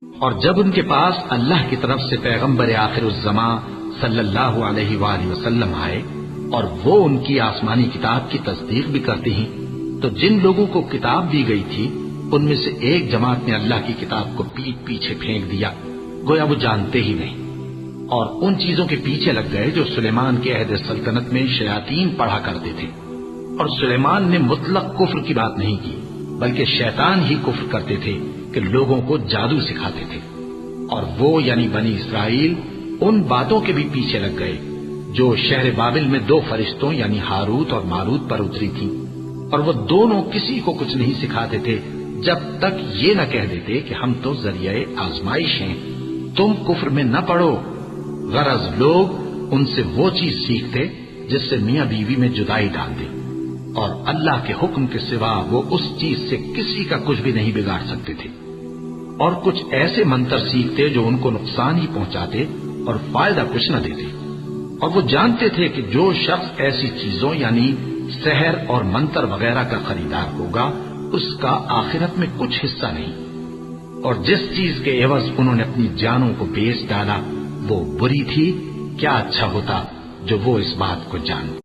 اور جب ان کے پاس اللہ کی طرف سے پیغمبر آخر الزماں صلی اللہ علیہ وآلہ وسلم آئے اور وہ ان کی آسمانی کتاب کی تصدیق بھی کرتی ہیں، تو جن لوگوں کو کتاب دی گئی تھی ان میں سے ایک جماعت نے اللہ کی کتاب کو پیٹ پیچھے پھینک دیا، گویا وہ جانتے ہی نہیں، اور ان چیزوں کے پیچھے لگ گئے جو سلیمان کے عہد سلطنت میں شیاطین پڑھا کرتے تھے۔ اور سلیمان نے مطلق کفر کی بات نہیں کی، بلکہ شیطان ہی کفر کرتے تھے کہ لوگوں کو جادو سکھاتے تھے۔ اور وہ یعنی بنی اسرائیل ان باتوں کے بھی پیچھے لگ گئے جو شہر بابل میں دو فرشتوں یعنی ہاروت اور ماروت پر اتری تھی، اور وہ دونوں کسی کو کچھ نہیں سکھاتے تھے جب تک یہ نہ کہہ دیتے کہ ہم تو ذریعہ آزمائش ہیں، تم کفر میں نہ پڑو۔ غرض لوگ ان سے وہ چیز سیکھتے جس سے میاں بیوی میں جدائی ڈال دے، اور اللہ کے حکم کے سوا وہ اس چیز سے کسی کا کچھ بھی نہیں بگاڑ سکتے تھے، اور کچھ ایسے منتر سیکھتے جو ان کو نقصان ہی پہنچاتے اور فائدہ کچھ نہ دیتے۔ اور وہ جانتے تھے کہ جو شخص ایسی چیزوں یعنی سحر اور منتر وغیرہ کا خریدار ہوگا اس کا آخرت میں کچھ حصہ نہیں، اور جس چیز کے عوض انہوں نے اپنی جانوں کو بیچ ڈالا وہ بری تھی، کیا اچھا ہوتا جو وہ اس بات کو جانتے۔